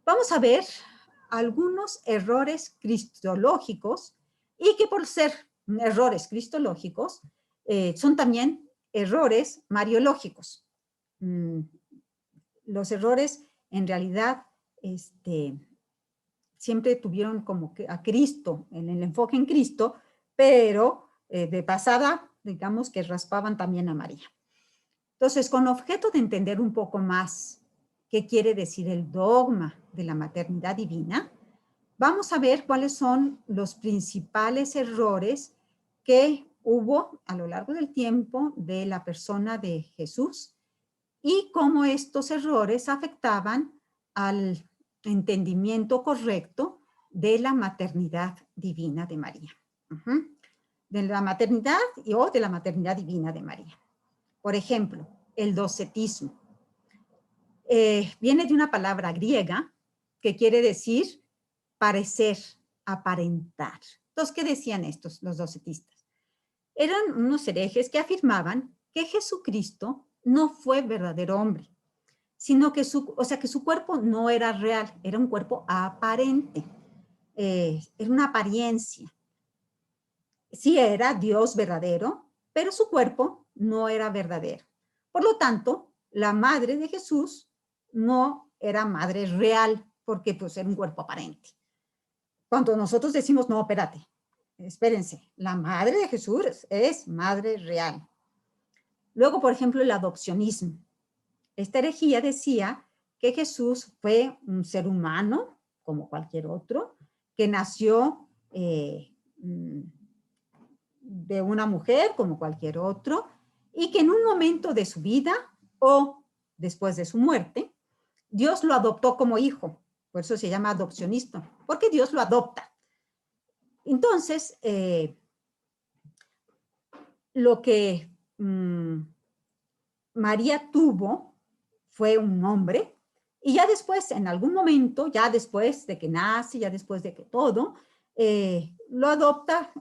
Vamos a ver algunos errores cristológicos y que por ser errores cristológicos son también errores mariológicos. Los errores en realidad siempre tuvieron como que a Cristo, en el enfoque en Cristo, pero de pasada, digamos que raspaban también a María. Entonces, con objeto de entender un poco más qué quiere decir el dogma de la maternidad divina, vamos a ver cuáles son los principales errores que hubo a lo largo del tiempo de la persona de Jesús y cómo estos errores afectaban al entendimiento correcto de la maternidad divina de María. De la maternidad o de la maternidad divina de María. Por ejemplo, el docetismo. Viene de una palabra griega que quiere decir parecer, aparentar. Entonces, ¿qué decían estos, los docetistas? Eran unos herejes que afirmaban que Jesucristo no fue verdadero hombre, sino que su cuerpo no era real, era un cuerpo aparente, era una apariencia. Sí era Dios verdadero, pero su cuerpo no era verdadero. Por lo tanto, la madre de Jesús no era madre real, porque pues era un cuerpo aparente. Cuando nosotros decimos, no, espérense, la madre de Jesús es madre real. Luego, por ejemplo, el adopcionismo. Esta herejía decía que Jesús fue un ser humano, como cualquier otro, que nació de una mujer, como cualquier otro, y que en un momento de su vida o después de su muerte, Dios lo adoptó como hijo. Por eso se llama adopcionista, porque Dios lo adopta. Entonces, lo que María tuvo fue un hombre, y ya después, en algún momento, ya después de que nace, ya después de que todo, lo adopta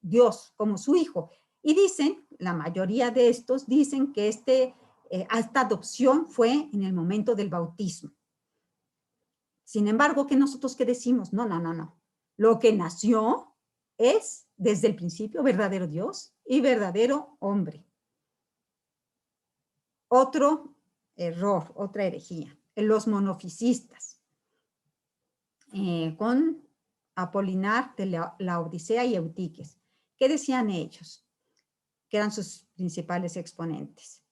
Dios como su hijo. Y dicen, la mayoría de estos dicen que esta adopción fue en el momento del bautismo. Sin embargo, ¿qué nosotros qué decimos? No, no, no, no. Lo que nació es, desde el principio, verdadero Dios y verdadero hombre. Otro error, otra herejía, los monofisistas, con Apolinar de la Odisea y Eutiques. ¿Qué decían ellos? Que eran sus principales exponentes.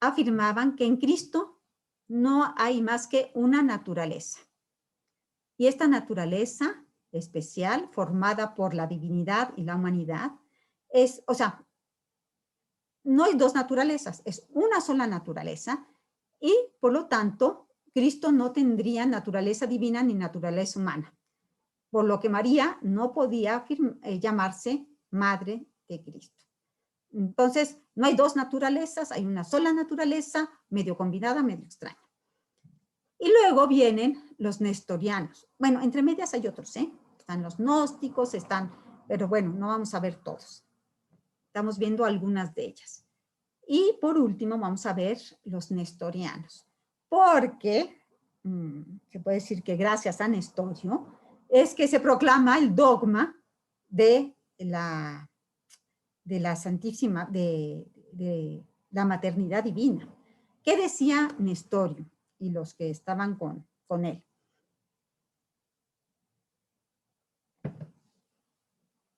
Afirmaban que en Cristo no hay más que una naturaleza. Y esta naturaleza especial, formada por la divinidad y la humanidad, no hay dos naturalezas, es una sola naturaleza, y por lo tanto, Cristo no tendría naturaleza divina ni naturaleza humana, por lo que María no podía llamarse madre de Cristo. Entonces, no hay dos naturalezas, hay una sola naturaleza, medio combinada, medio extraña. Y luego vienen los nestorianos. Bueno, entre medias hay otros, Están los gnósticos, pero bueno, no vamos a ver todos. Estamos viendo algunas de ellas. Y por último vamos a ver los nestorianos, porque se puede decir que gracias a Nestorio es que se proclama el dogma de la santísima, de la maternidad divina. ¿Qué decía Nestorio y los que estaban con él?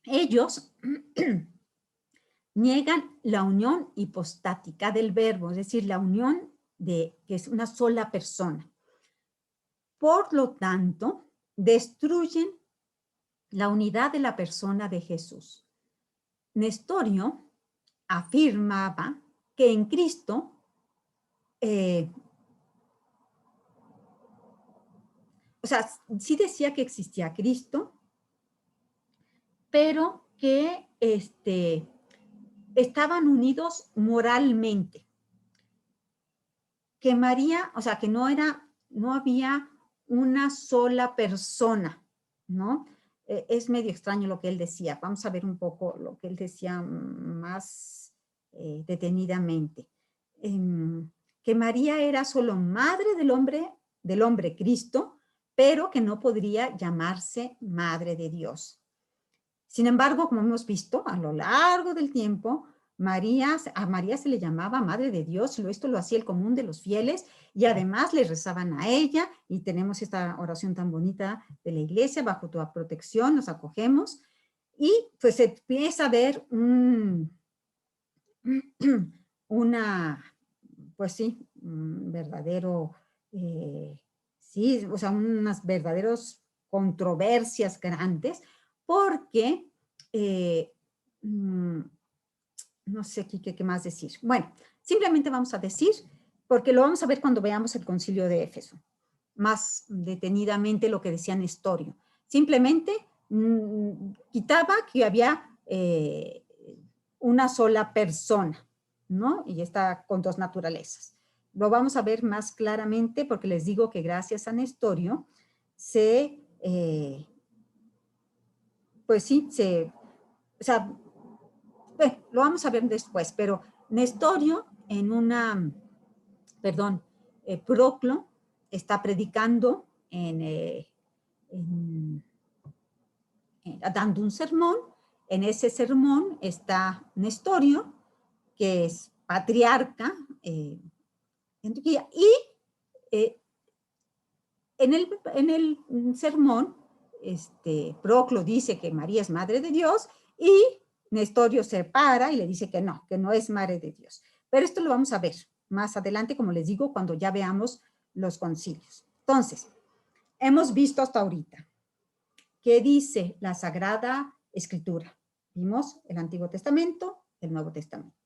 Ellos niegan la unión hipostática del verbo, es decir, la unión que es una sola persona. Por lo tanto, destruyen la unidad de la persona de Jesús. Nestorio afirmaba que en Cristo sí decía que existía Cristo, pero que estaban unidos moralmente. Que María, o sea, que no había una sola persona, ¿no? Es medio extraño lo que él decía. Vamos a ver un poco lo que él decía más detenidamente. Que María era solo madre del hombre Cristo, pero que no podría llamarse madre de Dios. Sin embargo, como hemos visto a lo largo del tiempo, a María se le llamaba Madre de Dios, esto lo hacía el común de los fieles, y además le rezaban a ella, y tenemos esta oración tan bonita de la iglesia: bajo tu protección nos acogemos, y pues se empieza a ver pues sí, un verdadero, sí, o sea, unas verdaderas controversias grandes, porque no sé aquí qué más decir. Bueno, simplemente vamos a decir, porque lo vamos a ver cuando veamos el Concilio de Éfeso, más detenidamente lo que decía Nestorio. Simplemente quitaba que había una sola persona, ¿no? Y está con dos naturalezas. Lo vamos a ver más claramente porque les digo que gracias a Nestorio pues sí, o sea, lo vamos a ver después, pero Nestorio Proclo está predicando dando un sermón. En ese sermón está Nestorio, que es patriarca en Turquía, y en el sermón, Proclo dice que María es madre de Dios, y Nestorio se para y le dice que no es madre de Dios. Pero esto lo vamos a ver más adelante, como les digo, cuando ya veamos los concilios. Entonces, hemos visto hasta ahorita qué dice la Sagrada Escritura. Vimos el Antiguo Testamento, el Nuevo Testamento.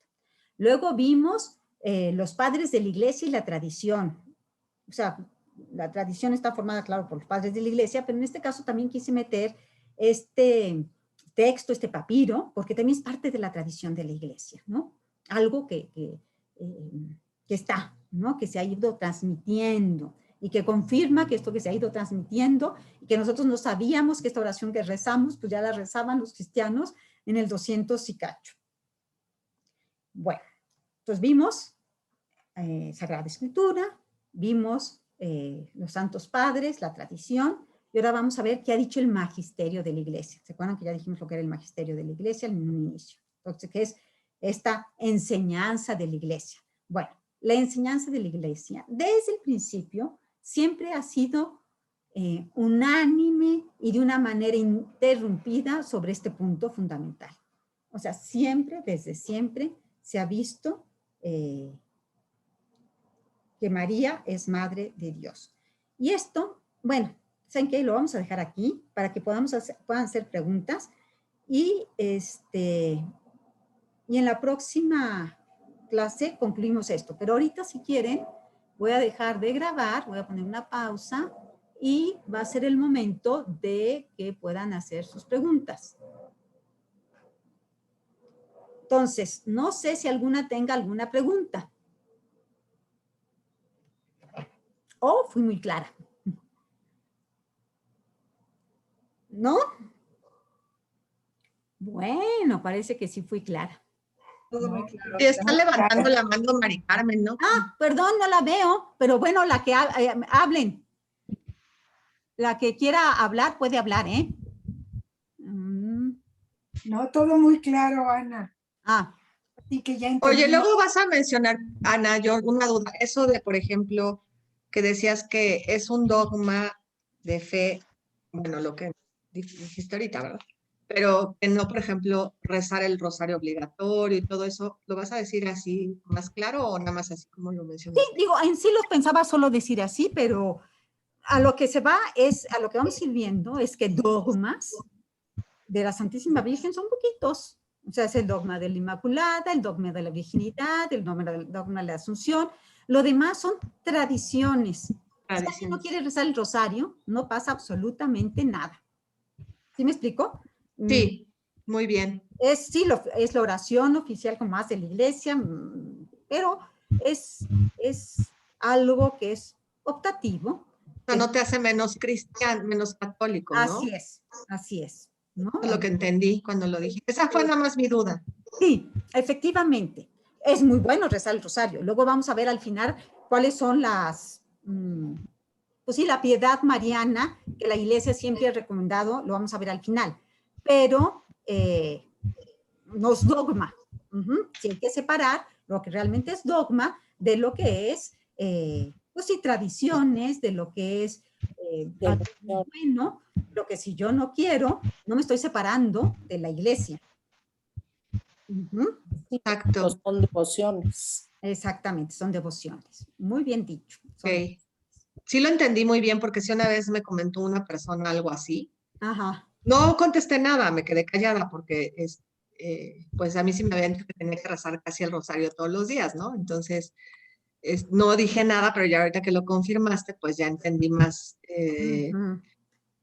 Luego vimos los padres de la iglesia y la tradición. O sea, la tradición está formada, claro, por los padres de la iglesia, pero en este caso también quise meter este texto, este papiro, porque también es parte de la tradición de la iglesia, ¿no? Algo que está, ¿no? Que se ha ido transmitiendo y que confirma que esto que se ha ido transmitiendo y que nosotros no sabíamos que esta oración que rezamos, pues ya la rezaban los cristianos en el 200 y cacho. Bueno, entonces vimos Sagrada Escritura, vimos los santos padres, la tradición, y ahora vamos a ver qué ha dicho el magisterio de la iglesia. ¿Se acuerdan que ya dijimos lo que era el magisterio de la iglesia en un inicio? Entonces, ¿qué es esta enseñanza de la iglesia? Bueno, la enseñanza de la iglesia, desde el principio, siempre ha sido unánime y de una manera interrumpida sobre este punto fundamental. O sea, siempre, desde siempre, se ha visto que María es Madre de Dios. Y esto, bueno, ¿saben qué? Lo vamos a dejar aquí para que puedan hacer preguntas y en la próxima clase concluimos esto. Pero ahorita, si quieren, voy a dejar de grabar, voy a poner una pausa y va a ser el momento de que puedan hacer sus preguntas. Entonces, no sé si alguna tenga alguna pregunta. ¿O fui muy clara? ¿No? Bueno, parece que sí fui clara. Todo muy claro. Sí, está levantando la mano Mari Carmen, ¿no? Ah, perdón, no la veo, pero bueno, la que hablen. La que quiera hablar puede hablar, ¿eh? No, todo muy claro, Ana. Ah. Así que ya entendí. Oye, luego vas a mencionar, Ana, yo una duda, eso de, por ejemplo, que decías que es un dogma de fe, bueno, lo que dijiste ahorita, ¿verdad? Pero que no, por ejemplo, rezar el rosario obligatorio y todo eso, ¿lo vas a decir así más claro o nada más así como lo mencionaste? Sí, digo, en sí los pensaba solo decir así, pero a lo que a lo que vamos a ir viendo es que dogmas de la Santísima Virgen son poquitos. O sea, es el dogma de la Inmaculada, el dogma de la virginidad, el dogma de la Asunción. Lo demás son tradiciones. Si alguien no quiere rezar el rosario, no pasa absolutamente nada. ¿Sí me explico? Sí. muy bien. Sí, es la oración oficial como más de la iglesia, pero es algo que es optativo. Pero no te hace menos cristiano, menos católico, ¿no? Así es, ¿no? Es lo que entendí cuando lo dije. Esa fue nada más mi duda. Sí, efectivamente. Es muy bueno rezar el rosario. Luego vamos a ver al final cuáles son las, pues sí, la piedad mariana que la iglesia siempre ha recomendado, lo vamos a ver al final. Pero no es dogma. Sí, hay que separar lo que realmente es dogma de lo que es, pues sí, tradiciones, de lo que es bueno, lo que si yo no quiero, no me estoy separando de la iglesia. Exacto. Son devociones. Exactamente, son devociones. Muy bien dicho. Ok. Sí lo entendí muy bien porque si una vez me comentó una persona algo así, Ajá. no contesté nada, me quedé callada porque pues a mí sí me habían dicho que tenía que rezar casi el rosario todos los días, ¿no? Entonces, no dije nada, pero ya ahorita que lo confirmaste, pues ya entendí más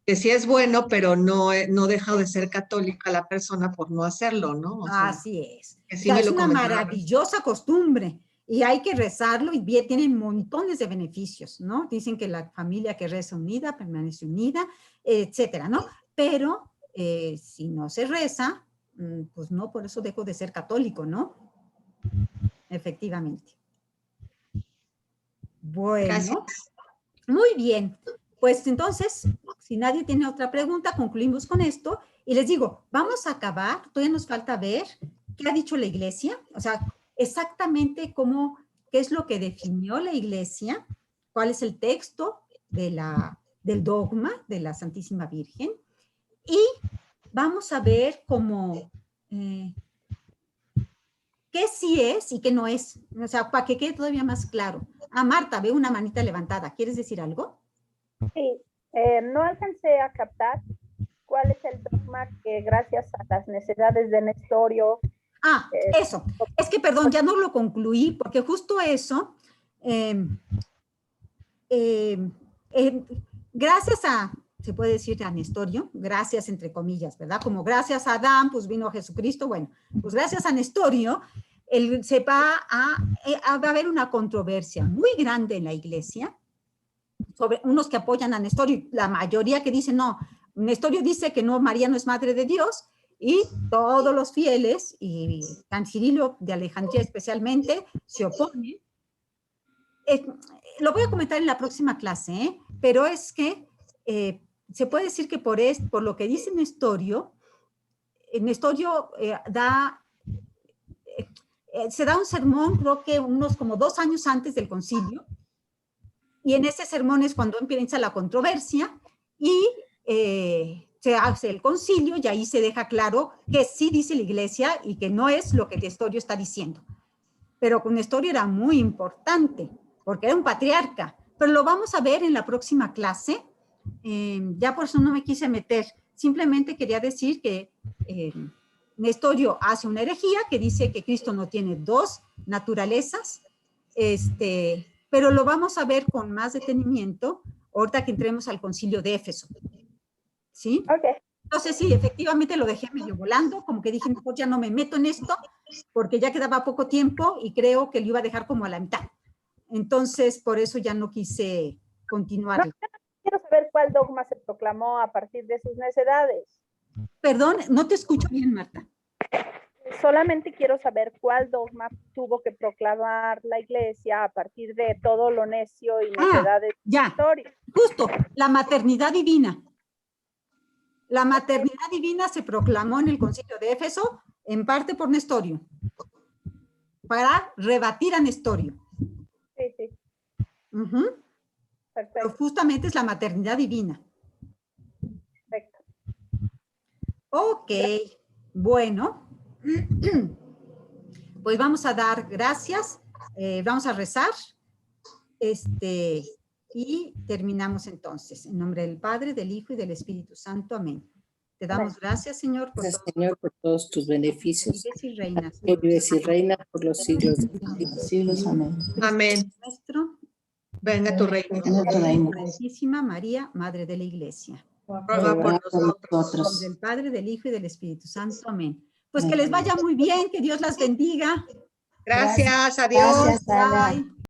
que sí es bueno, pero no deja de ser católica la persona por no hacerlo, ¿no? O sea, Así es. que O sí sea, me es lo una comentaron. maravillosa costumbre y hay que rezarlo y tiene montones de beneficios, ¿no? Dicen que la familia que reza unida permanece unida, etcétera, ¿no? Pero si no se reza, pues no, por eso dejo de ser católico, ¿no? Efectivamente. Bueno, Gracias. muy bien. Pues entonces, si nadie tiene otra pregunta, concluimos con esto. Y les digo, vamos a acabar, todavía nos falta ver qué ha dicho la iglesia, o sea, exactamente qué es lo que definió la iglesia, cuál es el texto del dogma de la Santísima Virgen. Y vamos a ver qué sí es y qué no es, o sea, para que quede todavía más claro. Marta, veo una manita levantada. ¿Quieres decir algo? Sí, no alcancé a captar cuál es el dogma que gracias a las necesidades de Nestorio. Eso. Es que, perdón, ya no lo concluí, porque justo eso, gracias se puede decir a Nestorio, gracias entre comillas, ¿verdad? Como gracias a Adán, pues vino Jesucristo, bueno, pues gracias a Nestorio, va a haber una controversia muy grande en la iglesia, sobre unos que apoyan a Nestorio, la mayoría que dicen no, Nestorio dice que no, María no es madre de Dios, y todos los fieles, y San Cirilo de Alejandría especialmente, se oponen. Lo voy a comentar en la próxima clase, pero es que se puede decir que por lo que dice Nestorio, se da un sermón, creo que unos como 2 años antes del concilio, y en ese sermón es cuando empieza la controversia y se hace el concilio y ahí se deja claro que sí dice la iglesia y que no es lo que Nestorio está diciendo. Pero con Nestorio era muy importante porque era un patriarca. Pero lo vamos a ver en la próxima clase. Ya por eso no me quise meter. Simplemente quería decir que Nestorio hace una herejía que dice que Cristo no tiene 2 naturalezas. Pero lo vamos a ver con más detenimiento ahorita que entremos al concilio de Éfeso. ¿Sí? Okay. Entonces, sí, efectivamente lo dejé medio volando, como que dije, mejor ya no me meto en esto, porque ya quedaba poco tiempo y creo que lo iba a dejar como a la mitad. Entonces, por eso ya no quise continuar. No, quiero saber cuál dogma se proclamó a partir de sus necedades. Perdón, no te escucho bien, Marta. Solamente quiero saber cuál dogma tuvo que proclamar la iglesia a partir de todo lo necio y necedades ya, históricas. Justo, la maternidad divina. La maternidad divina se proclamó en el concilio de Éfeso, en parte por Nestorio, para rebatir a Nestorio. Sí, sí. Perfecto. Pero justamente es la maternidad divina. Perfecto. Ok, bueno. Pues vamos a dar gracias, vamos a rezar, y terminamos entonces. En nombre del Padre, del Hijo y del Espíritu Santo. Amén. Te damos gracias, Señor, por todos tus beneficios. Vives y reinas. Que vives y reinas por los siglos de los siglos. Amén. Amén. Nuestro, venga tu reino. Venga tu reino. Santísima María, Madre de la Iglesia. ruega por nosotros. nosotros. Del Padre, del Hijo y del Espíritu Santo. Amén. Pues que les vaya muy bien, que Dios las bendiga. Gracias, adiós. Gracias, Ana. Bye.